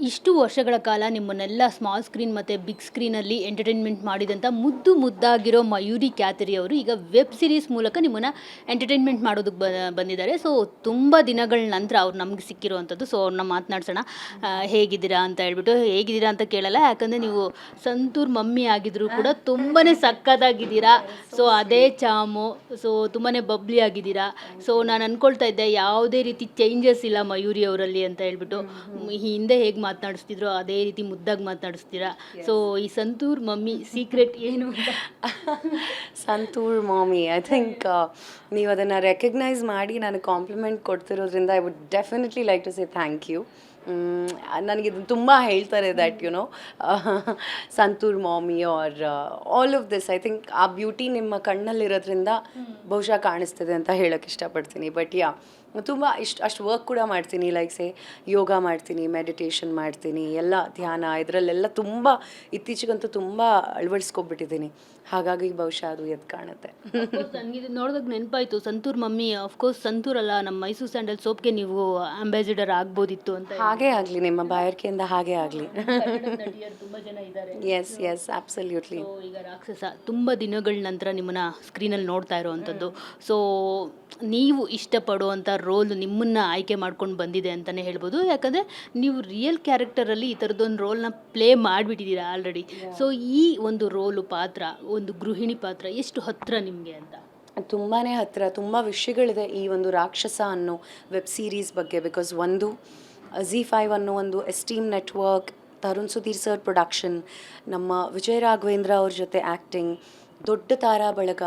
ಇಷ್ಟು ವರ್ಷಗಳ ಕಾಲ ನಿಮ್ಮನ್ನೆಲ್ಲ ಸ್ಮಾಲ್ ಸ್ಕ್ರೀನ್ ಮತ್ತು ಬಿಗ್ ಸ್ಕ್ರೀನಲ್ಲಿ ಎಂಟರ್ಟೈನ್ಮೆಂಟ್ ಮಾಡಿದಂಥ ಮುದ್ದಾಗಿರೋ ಮಯೂರಿ ಕ್ಯಾತರಿ ಅವರು ಈಗ ವೆಬ್ ಸೀರೀಸ್ ಮೂಲಕ ನಿಮ್ಮನ್ನು ಎಂಟರ್ಟೈನ್ಮೆಂಟ್ ಮಾಡೋದಕ್ಕೆ ಬಂದಿದ್ದಾರೆ. ಸೊ ತುಂಬ ದಿನಗಳ ನಂತರ ಅವ್ರು ನಮ್ಗೆ ಸಿಕ್ಕಿರುವಂಥದ್ದು. ಸೊ ಅವ್ರನ್ನ ಮಾತನಾಡ್ಸೋಣ. ಹೇಗಿದ್ದೀರಾ ಅಂತ ಹೇಳ್ಬಿಟ್ಟು. ಹೇಗಿದ್ದೀರಾ ಅಂತ ಕೇಳಲ್ಲ, ಯಾಕಂದರೆ ನೀವು ಸಂತೂರ್ ಮಮ್ಮಿ ಆಗಿದ್ರು ಕೂಡ ತುಂಬಾ ಸಕ್ಕತ್ತಾಗಿದ್ದೀರಾ. ಸೊ ಅದೇ ಚಾಮು. ಸೊ ತುಂಬಾ ಬಬ್ಲಿ ಆಗಿದ್ದೀರಾ. ಸೊ ನಾನು ಅಂದ್ಕೊಳ್ತಾ ಇದ್ದೆ ಯಾವುದೇ ರೀತಿ ಚೇಂಜಸ್ ಇಲ್ಲ ಮಯೂರಿ ಅವರಲ್ಲಿ ಅಂತ ಹೇಳ್ಬಿಟ್ಟು. ಹಿಂದೆ ಹೇಗೆ ಮಾತನಾಡಿಸ್ತಿದ್ರು ಅದೇ ರೀತಿ ಮುದ್ದಾಗಿ ಮಾತನಾಡಿಸ್ತೀರಾ. ಸೊ ಈ ಸಂತೂರ್ ಮಮ್ಮಿ ಸೀಕ್ರೆಟ್ ಏನು? ಸಂತೂರ್ ಮಾಮಿ, ಐ ಥಿಂಕ್ ನೀವು ಅದನ್ನು ರೆಕಗ್ನೈಸ್ ಮಾಡಿ ನನಗೆ ಕಾಂಪ್ಲಿಮೆಂಟ್ ಕೊಡ್ತಿರೋದ್ರಿಂದ I would definitely like to say thank you. ನನಗಿದು ತುಂಬ ಹೇಳ್ತಾರೆ that you know Santoor mummy are all of this. I think a beauty ನಿಮ್ಮ ಕಣ್ಣಲ್ಲಿರೋದ್ರಿಂದ ಬಹುಶಃ ಕಾಣಿಸ್ತಿದೆ ಅಂತ ಹೇಳೋಕ್ಕೆ ಇಷ್ಟಪಡ್ತೀನಿ. ಬಟ್ ಯಾ, ತುಂಬ ಅಷ್ಟು ವರ್ಕ್ ಕೂಡ ಮಾಡ್ತೀನಿ. ಲೈಕ್ ಸೇ ಯೋಗ ಮಾಡ್ತೀನಿ, ಮೆಡಿಟೇಷನ್ ಮಾಡ್ತೀನಿ, ಎಲ್ಲ ಧ್ಯಾನ ಇದರಲ್ಲೆಲ್ಲ ತುಂಬ ಇತ್ತೀಚೆಗಂತೂ ತುಂಬ ಅಳವಡಿಸ್ಕೊಬಿಟ್ಟಿದ್ದೀನಿ. ಹಾಗಾಗಿ ಬಹುಶಃ ಅದು ಎದ್ದು ಕಾಣುತ್ತೆ. ನನಗೆ ನೋಡಿದಾಗ ನೆನಪಾಯಿತು ಸಂತೂರ್ ಮಮ್ಮಿ. ಅಫ್ಕೋರ್ಸ್ ಸಂತೂರ್ ಅಲ್ಲ, ನಮ್ಮ ಮೈಸೂರು ಸ್ಯಾಂಡಲ್ ಸೋಪ್ಗೆ ನೀವು ಅಂಬಾಸಿಡರ್ ಆಗ್ಬೋದಿತ್ತು ಅಂತ. ಹಾಗೇ ಆಗಲಿ, ನಿಮ್ಮ ಬಾಯಾರಿಕೆಯಿಂದ ಹಾಗೇ ಆಗಲಿ. ತುಂಬ ಜನ ಇದ್ದಾರೆ. Yes yes absolutely. ಈಗ ರಾಕ್ಷಸ ತುಂಬ ದಿನಗಳ ನಂತರ ನಿಮ್ಮನ್ನ ಸ್ಕ್ರೀನಲ್ಲಿ ನೋಡ್ತಾ ಇರೋವಂಥದ್ದು. ಸೊ ನೀವು ಇಷ್ಟಪಡುವಂಥ ರೋಲ್ ನಿಮ್ಮನ್ನು ಆಯ್ಕೆ ಮಾಡ್ಕೊಂಡು ಬಂದಿದೆ ಅಂತಲೇ ಹೇಳ್ಬೋದು. ಯಾಕಂದರೆ ನೀವು ರಿಯಲ್ ಕ್ಯಾರೆಕ್ಟರಲ್ಲಿ ಈ ಥರದ್ದೊಂದು ರೋಲ್ನ ಪ್ಲೇ ಮಾಡಿಬಿಟ್ಟಿದ್ದೀರಾ ಆಲ್ರೆಡಿ. ಸೊ ಈ ಒಂದು ರೋಲು ಪಾತ್ರ, ಒಂದು ಗೃಹಿಣಿ ಪಾತ್ರ ಎಷ್ಟು ಹತ್ತಿರ ನಿಮಗೆ ಅಂತ? ತುಂಬಾ ಹತ್ತಿರ. ತುಂಬ ವಿಷಯಗಳಿದೆ ಈ ಒಂದು ರಾಕ್ಷಸ ಅನ್ನೋ ವೆಬ್ ಸೀರೀಸ್ ಬಗ್ಗೆ. ಬಿಕಾಸ್ ಒಂದು ZEE5 ಅನ್ನೋ ಒಂದು esteem network, Tarun Sudhir sir production, ನಮ್ಮ ವಿಜಯ ರಾಘವೇಂದ್ರ ಅವ್ರ ಜೊತೆ ಆ್ಯಕ್ಟಿಂಗ್, ದೊಡ್ಡ ತಾರಾ ಬಳಗ,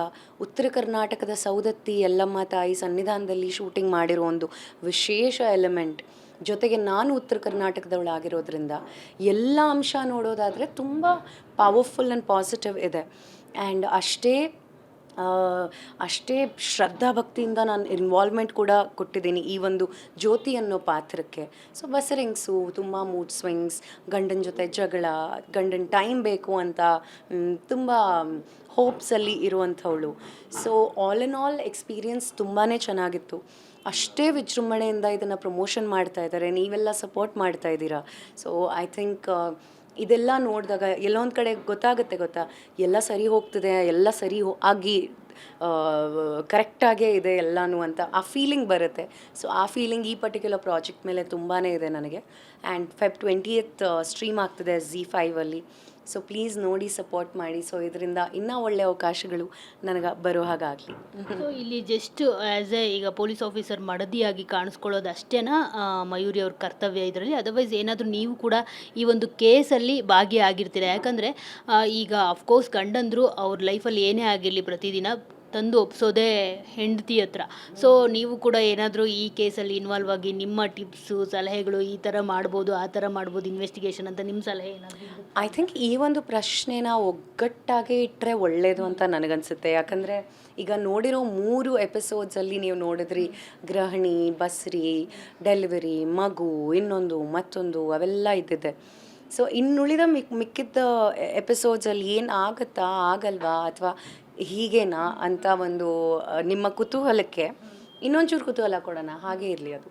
ಉತ್ತರ ಕರ್ನಾಟಕದ ಸೌದತ್ತಿ ಯಲ್ಲಮ್ಮ ತಾಯಿ ಸನ್ನಿಧಾನದಲ್ಲಿ ಶೂಟಿಂಗ್ ಮಾಡಿರೋ ಒಂದು ವಿಶೇಷ ಎಲಿಮೆಂಟ್. ಜೊತೆಗೆ ನಾನು ಉತ್ತರ ಕರ್ನಾಟಕದವಳಾಗಿರೋದ್ರಿಂದ ಎಲ್ಲ ಅಂಶ ನೋಡೋದಾದರೆ ತುಂಬ ಪವರ್ಫುಲ್ ಆ್ಯಂಡ್ ಪಾಸಿಟಿವ್ ಇದೆ. ಆ್ಯಂಡ್ ಅಷ್ಟೇ ಶ್ರದ್ಧಾ ಭಕ್ತಿಯಿಂದ ನಾನು ಇನ್ವಾಲ್ವ್ಮೆಂಟ್ ಕೂಡ ಕೊಟ್ಟಿದ್ದೀನಿ ಈ ಒಂದು ಜ್ಯೋತಿ ಅನ್ನೋ ಪಾತ್ರಕ್ಕೆ. ಸೊ ಬಸರಿಂಗ್ಸು, ತುಂಬ ಮೂಡ್ ಸ್ವಿಂಗ್ಸ್, ಗಂಡನ ಜೊತೆ ಜಗಳ, ಗಂಡನ ಟೈಮ್ ಬೇಕು ಅಂತ ತುಂಬ ಹೋಪ್ಸಲ್ಲಿ ಇರುವಂಥವಳು. So all in all experience ತುಂಬಾ ಚೆನ್ನಾಗಿತ್ತು. ಅಷ್ಟೇ ವಿಜೃಂಭಣೆಯಿಂದ ಇದನ್ನು ಪ್ರಮೋಷನ್ ಮಾಡ್ತಾ ಇದ್ದಾರೆ, ನೀವೆಲ್ಲ ಸಪೋರ್ಟ್ ಮಾಡ್ತಾ ಇದ್ದೀರಾ. ಸೊ ಐ ಥಿಂಕ್ ಇದೆಲ್ಲ ನೋಡಿದಾಗ ಎಲ್ಲೊಂದು ಕಡೆ ಗೊತ್ತಾ, ಎಲ್ಲ ಸರಿ ಹೋಗ್ತಿದೆ, ಎಲ್ಲ ಆಗಿ ಕರೆಕ್ಟಾಗೇ ಇದೆ ಎಲ್ಲನೂ ಅಂತ ಆ ಫೀಲಿಂಗ್ ಬರುತ್ತೆ. ಸೊ ಆ ಫೀಲಿಂಗ್ ಈ ಪರ್ಟಿಕ್ಯುಲರ್ ಪ್ರಾಜೆಕ್ಟ್ ಮೇಲೆ ತುಂಬಾ ಇದೆ ನನಗೆ. ಆ್ಯಂಡ್ Feb 20th ಸ್ಟ್ರೀಮ್ ಆಗ್ತಿದೆ ZEE5ಅಲ್ಲಿ. ಸೊ ಪ್ಲೀಸ್ ನೋಡಿ, ಸಪೋರ್ಟ್ ಮಾಡಿ. ಸೊ ಇದರಿಂದ ಇನ್ನೂ ಒಳ್ಳೆಯ ಅವಕಾಶಗಳು ನನಗೆ ಬರೋ ಹಾಗಾಗಲಿ. ಸೊ ಇಲ್ಲಿ ಜಸ್ಟ್ ಆ್ಯಸ್ ಎ ಈಗ ಪೊಲೀಸ್ ಆಫೀಸರ್ ಮಡದಿಯಾಗಿ ಕಾಣಿಸ್ಕೊಳ್ಳೋದು ಅಷ್ಟೇನಾ ಮಯೂರಿ ಅವ್ರ ಕರ್ತವ್ಯ ಇದರಲ್ಲಿ? ಅದರ್ವೈಸ್ ಏನಾದರೂ ನೀವು ಕೂಡ ಈ ಒಂದು ಕೇಸಲ್ಲಿ ಭಾಗಿಯಾಗಿರ್ತೀರ? ಯಾಕಂದರೆ ಈಗ ಅಫ್ಕೋರ್ಸ್ ಗಂಡಂದರು ಅವ್ರ ಲೈಫಲ್ಲಿ ಏನೇ ಆಗಿರಲಿ ಪ್ರತಿದಿನ ತಂದು ಒಪ್ಸೋದೇ ಹೆಂಡತಿ ಹತ್ರ. ಸೊ ನೀವು ಕೂಡ ಏನಾದರೂ ಈ ಕೇಸಲ್ಲಿ ಇನ್ವಾಲ್ವ್ ಆಗಿ ನಿಮ್ಮ ಟಿಪ್ಸು, ಸಲಹೆಗಳು, ಈ ಥರ ಮಾಡ್ಬೋದು, ಆ ಥರ ಮಾಡ್ಬೋದು ಇನ್ವೆಸ್ಟಿಗೇಷನ್ ಅಂತ ನಿಮ್ಮ ಸಲಹೆ ಏನಾದರೂ? ಐ ಥಿಂಕ್ ಈ ಒಂದು ಪ್ರಶ್ನೆನ ಒಗ್ಗಟ್ಟಾಗಿ ಇಟ್ಟರೆ ಒಳ್ಳೆಯದು ಅಂತ ನನಗನ್ಸುತ್ತೆ. ಯಾಕಂದರೆ ಈಗ ನೋಡಿರೋ 3 ಎಪಿಸೋಡ್ಸಲ್ಲಿ ನೀವು ನೋಡಿದ್ರಿ, ಗೃಹಿಣಿ, ಬಸ್ರಿ, ಡೆಲಿವರಿ, ಮಗು, ಇನ್ನೊಂದು ಮತ್ತೊಂದು ಅವೆಲ್ಲ ಇದ್ದಿದೆ. ಸೊ ಇನ್ನುಳಿದ ಮಿಕ್ಕಿದ್ದ ಎಪಿಸೋಡ್ಸಲ್ಲಿ ಏನು ಆಗುತ್ತಾ ಆಗಲ್ವಾ ಅಥವಾ ಹೀಗೇನಾ ಅಂತ ಒಂದು ನಿಮ್ಮ ಕುತೂಹಲಕ್ಕೆ ಇನ್ನೊಂಚೂರು ಕುತೂಹಲ ಕೊಡೋಣ, ಹಾಗೆ ಇರಲಿ ಅದು.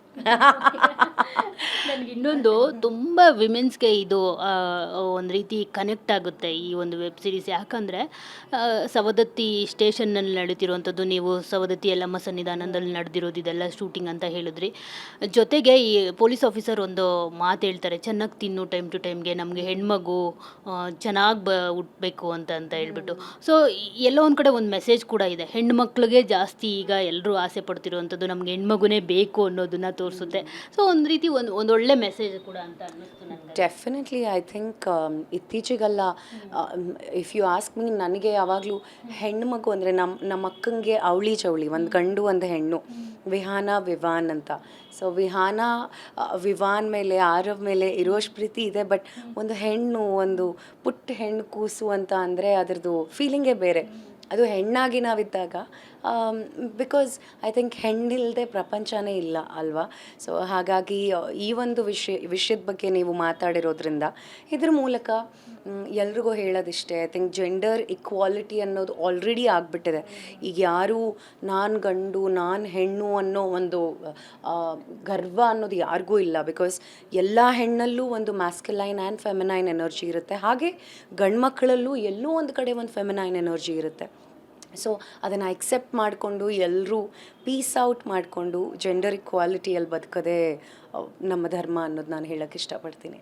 ನನಗೆ ಇನ್ನೊಂದು ತುಂಬ ವಿಮೆನ್ಸ್ಗೆ ಇದು ಒಂದು ರೀತಿ ಕನೆಕ್ಟ್ ಆಗುತ್ತೆ ಈ ಒಂದು ವೆಬ್ ಸೀರೀಸ್. ಯಾಕಂದರೆ ಸವದತ್ತಿ ಸ್ಟೇಷನ್ನಲ್ಲಿ ನಡೀತಿರುವಂಥದ್ದು, ನೀವು ಸವದತ್ತಿ ಯಲ್ಲಮ್ಮ ಸನ್ನಿಧಾನದಲ್ಲಿ ನಡೆದಿರೋದು ಇದೆಲ್ಲ ಶೂಟಿಂಗ್ ಅಂತ ಹೇಳಿದ್ರಿ. ಜೊತೆಗೆ ಈ ಪೊಲೀಸ್ ಆಫೀಸರ್ ಒಂದು ಮಾತು ಹೇಳ್ತಾರೆ, ಚೆನ್ನಾಗಿ ತಿನ್ನು ಟೈಮ್ ಟು ಟೈಮ್ಗೆ, ನಮಗೆ ಹೆಣ್ಮಗು ಚೆನ್ನಾಗಿ ಹುಟ್ಟಬೇಕು ಅಂತ ಹೇಳ್ಬಿಟ್ಟು. ಸೊ ಎಲ್ಲೋ ಒಂದು ಕಡೆ ಒಂದು ಮೆಸೇಜ್ ಕೂಡ ಇದೆ, ಹೆಣ್ಣು ಮಕ್ಳಿಗೆ ಜಾಸ್ತಿ ಈಗ ಎಲ್ಲರೂ ಆಸೆ ಪಡ್ತಿರುವಂಥದ್ದು, ನಮ್ಗೆ ಹೆಣ್ಮಗುನೇ ಬೇಕು ಅನ್ನೋದನ್ನು ತೋರಿಸುತ್ತೆ. ಸೊ ಒಂದು ರೀತಿ ಒಂದೊಳ್ಳೆ ಮೆಸೇಜ್ ಕೂಡ ಅಂತ ಅನ್ನಿಸ್ತು ನನಗೆ. ಡೆಫಿನೆಟ್ಲಿ ಐ ಥಿಂಕ್ ಇತ್ತೀಚೆಗೆಲ್ಲ ಇಫ್ ಯು ಆಸ್ಕ್ ಮೀ, ನನಗೆ ಯಾವಾಗಲೂ ಹೆಣ್ಣುಮಗು ಅಂದರೆ ನಮ್ಮ ಅಕ್ಕಂಗೆ ಅವಳಿ ಚವಳಿ, ಒಂದು ಗಂಡು ಒಂದು ಹೆಣ್ಣು, ವಿಹಾನ ವಿವಾನ್ ಅಂತ. ಸೊ ವಿಹಾನ ವಿವಾನ್ ಮೇಲೆ, ಆರವ್ ಮೇಲೆ ಇರೋಷ್ಟು ಪ್ರೀತಿ ಇದೆ. ಬಟ್ ಒಂದು ಹೆಣ್ಣು, ಒಂದು ಪುಟ್ಟ ಹೆಣ್ಣು ಕೂಸು ಅಂತ ಅಂದರೆ ಅದರದ್ದು ಫೀಲಿಂಗೇ ಬೇರೆ. ಅದು ಹೆಣ್ಣಾಗಿ ನಾವಿದ್ದಾಗ ಬಿಕಾಸ್ ಐ ಥಿಂಕ್ ಹೆಣ್ಣಿಲ್ಲದೆ ಪ್ರಪಂಚನೇ ಇಲ್ಲ ಅಲ್ವಾ. ಸೊ ಹಾಗಾಗಿ ಈ ಒಂದು ವಿಷಯದ ಬಗ್ಗೆ ನೀವು ಮಾತಾಡಿರೋದ್ರಿಂದ ಇದ್ರ ಮೂಲಕ ಎಲ್ರಿಗೂ ಹೇಳೋದಿಷ್ಟೇ. ಐ ಥಿಂಕ್ ಜೆಂಡರ್ ಇಕ್ವಾಲಿಟಿ ಅನ್ನೋದು ಆಲ್ರೆಡಿ ಆಗಿಬಿಟ್ಟಿದೆ. ಈಗ ಯಾರೂ ನಾನು ಗಂಡು ನಾನು ಹೆಣ್ಣು ಅನ್ನೋ ಒಂದು ಗರ್ವ ಅನ್ನೋದು ಯಾರಿಗೂ ಇಲ್ಲ. ಬಿಕಾಸ್ ಎಲ್ಲ ಹೆಣ್ಣಲ್ಲೂ ಒಂದು ಮ್ಯಾಸ್ಕ್ಯುಲೈನ್ ಆ್ಯಂಡ್ ಫೆಮಿನೈನ್ ಎನರ್ಜಿ ಇರುತ್ತೆ. ಹಾಗೆ ಗಂಡು ಮಕ್ಕಳಲ್ಲೂ ಎಲ್ಲೋ ಒಂದು ಕಡೆ ಒಂದು ಫೆಮಿನೈನ್ ಎನರ್ಜಿ ಇರುತ್ತೆ. ಸೊ ಅದನ್ನು ಎಕ್ಸೆಪ್ಟ್ ಮಾಡಿಕೊಂಡು ಎಲ್ಲರೂ ಪೀಸ್ ಔಟ್ ಮಾಡಿಕೊಂಡು ಜೆಂಡರ್ ಇಕ್ವಾಲಿಟಿಯಲ್ಲಿ ಬದುಕೋದೇ ನಮ್ಮ ಧರ್ಮ ಅನ್ನೋದು ನಾನು ಹೇಳೋಕ್ಕೆ ಇಷ್ಟಪಡ್ತೀನಿ.